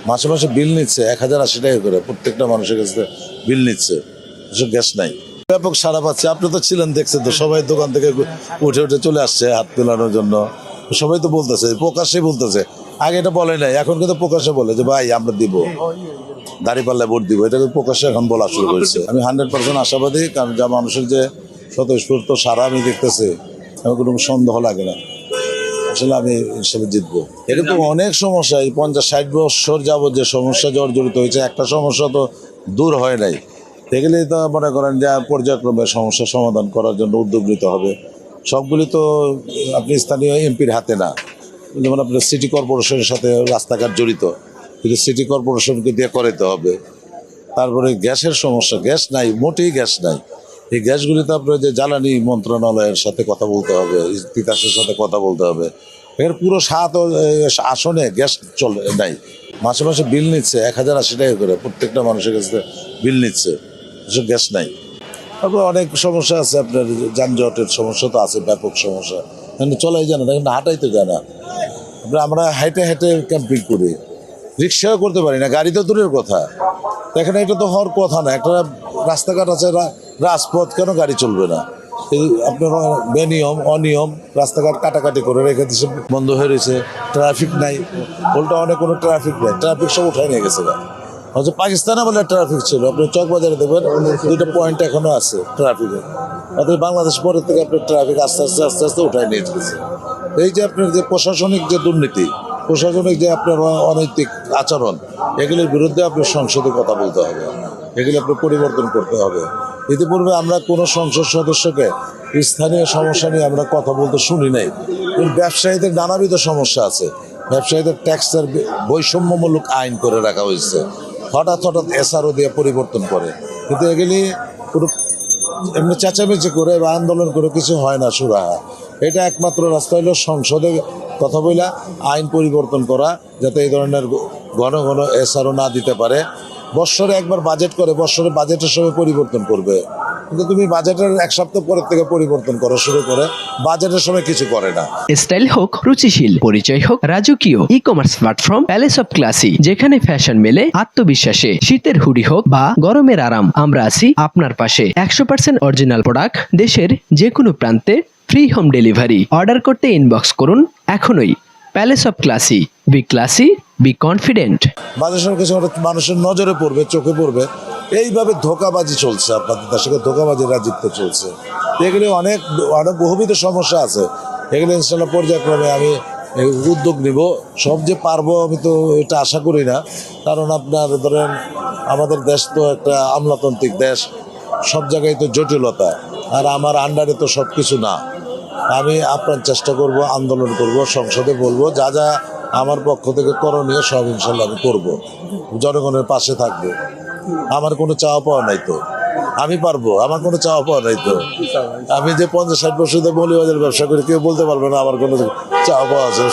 মাসে মাসে বিল নিচ্ছে 1080 টাকা করে, প্রত্যেকটা মানুষের কাছে বিল নিচ্ছে, গ্যাস নাই। ব্যাপক সাড়া পাচ্ছে, আপনি তো ছিলেন, দেখছেন তো, সবাই দোকান থেকে উঠে উঠে চলে আসছে হাত মেলানোর জন্য। সবাই তো বলতেছে, প্রকাশ্যে বলতেছে, আগে এটা বলে নাই, এখন কিন্তু প্রকাশ্যে বলে যে ভাই আমরা দিব, দাঁড়িপাল্লায় ভোট দিব, এটা প্রকাশ্যে এখন বলা শুরু করেছে। আমি 100% আশাবাদী, কারণ যা মানুষের যে স্বতঃস্ফূর্ত সারা আমি দেখতেছি, আমার কোনো সন্দেহ লাগে না, আসলে আমি হিসেবে জিতবো। এরকম অনেক সমস্যা, এই 50-60 বছর যাবত যে সমস্যা জর্জরিত হয়েছে, একটা সমস্যা তো দূর হয় নাই। এগুলি তো মনে করেন যে পর্যায়ক্রমে সমস্যা সমাধান করার জন্য উদ্যোগ নিতে হবে। সবগুলি তো আপনি স্থানীয় এমপির হাতে না, যেমন আপনার সিটি কর্পোরেশনের সাথে রাস্তাঘাট জড়িত, কিন্তু সিটি কর্পোরেশনকে দিয়ে করাতে হবে। তারপরে গ্যাসের সমস্যা, গ্যাস নাই, মোটেই গ্যাস নাই। এই গ্যাসগুলিতে আপনার যে জ্বালানি মন্ত্রণালয়ের সাথে কথা বলতে হবে, তিতাসের সাথে কথা বলতে হবে। এর পুরো 7 আসনে গ্যাস চলে নাই। মাসে মাসে বিল নিচ্ছে 1080 টাকা করে, প্রত্যেকটা মানুষের কাছে বিল নিচ্ছে, গ্যাস নাই। তারপর অনেক সমস্যা আছে, আপনার যানজটের সমস্যা তো আছে, ব্যাপক সমস্যা, এখানে চলাই যায় না, এখানে হাঁটাই তো যায় না। আমরা হেঁটে হেঁটে ক্যাম্পিং করি, রিক্সাও করতে পারি না, গাড়ি তো দূরের কথা। এখানে এটা তো হওয়ার কথা না, একটা রাস্তাঘাট আছে, রাজপথ, কেন গাড়ি চলবে না? এই আপনার বেনিয়ম অনিয়ম রাস্তাঘাট কাটাকাটি করে রেখে দিচ্ছে, বন্ধ হয়ে রয়েছে, ট্রাফিক নাই, উল্টা অনেক কোনো ট্রাফিক নেই, ট্রাফিক সব উঠাই নিয়ে গেছে না। হচ্ছে পাকিস্তানে বলে ট্রাফিক ছিল, আপনি চকবাজারে দেখবেন 2টা পয়েন্ট এখনো আছে ট্রাফিকের। অথচ বাংলাদেশ পরের থেকে আপনার ট্রাফিক আস্তে আস্তে আস্তে আস্তে উঠাই নিয়ে গেছে। এই যে আপনার যে প্রশাসনিক যে দুর্নীতি, প্রশাসনিক যে আপনার অনৈতিক আচরণ, এগুলির বিরুদ্ধে আপনার সংসদে কথা বলতে হবে, এগুলি আপনার পরিবর্তন করতে হবে। ইতিপূর্বে আমরা কোনো সংসদ সদস্যকে স্থানীয় সমস্যা নিয়ে আমরা কথা বলতে শুনি নাই। কিন্তু ব্যবসায়ীদের নানাবিধ সমস্যা আছে, ব্যবসায়ীদের ট্যাক্সের বৈষম্যমূলক আইন করে রাখা হয়েছে, হঠাৎ হঠাৎ এসআরও দিয়ে পরিবর্তন করে, কিন্তু এগুলি কোনো এমনি চেঁচামেচি করে বা আন্দোলন করে কিছু হয় না সুরাহা। এটা একমাত্র রাস্তা হলো সংসদে কথা বলা, আইন পরিবর্তন করা, যাতে এই ধরনের ঘন ঘন এসআরও না দিতে পারে। বৎসরে একবার বাজেট করে, বৎসরে বাজেটের সময় পরিবর্তন করবে, কিন্তু তুমি বাজেটের 1 সপ্তাহ পরের থেকে পরিবর্তন করা শুরু করে, বাজেটের সময় কিছু করে না। স্টাইল হোক রুচিশীল, পরিচয় হোক রাজকীয়, e commerce platform palace of classy, যেখানে ফ্যাশন মেলে আত্মবিশ্বাসে। শীতের হুডি হোক বা গরমের আরাম, আমরা আছি আপনার পাশে। 100% অরিজিনাল প্রোডাক্ট, দেশের যে কোনো প্রান্তে ফ্রি হোম ডেলিভারি। অর্ডার করতে ইনবক্স করুন এখনই। Palace of classy, B classy, be confident. বাজেটের কিছু মানুষের নজরে পড়বে, চোখে পড়বে, এইভাবে ধোঁকাবাজি চলছে, আপনাদের দেশে ধোঁকাবাজির রাজত্ব চলছে। এগুলি অনেক অনেক বহুবিধ সমস্যা আছে, এগুলো ইনশাল্লাহ পর্যায়ক্রমে আমি উদ্যোগ নিব। সব যে পারবো আমি তো এটা আশা করি না, কারণ আপনার ধরেন আমাদের দেশ তো একটা আমলাতান্ত্রিক দেশ, সব জায়গায় তো জটিলতা, আর আমার আন্ডারে তো সব কিছু না। আমি আপনার চেষ্টা করব, আন্দোলন করব, সংসদে বলবো, যা যা আমার পক্ষ থেকে করণীয় সব ইনশাল্লাহ আমি করবো, জনগণের পাশে থাকবো। আমার কোনো চাওয়া পাওয়া নাই তো, আমি পারবো, আমার কোনো চাওয়া পাওয়া নাই তো। আমি যে 50-60 বছর ধরে মৌলবাজারের ব্যবসা করি, কেউ বলতে পারবে না আমার কোনো চাওয়া পাওয়া আছে।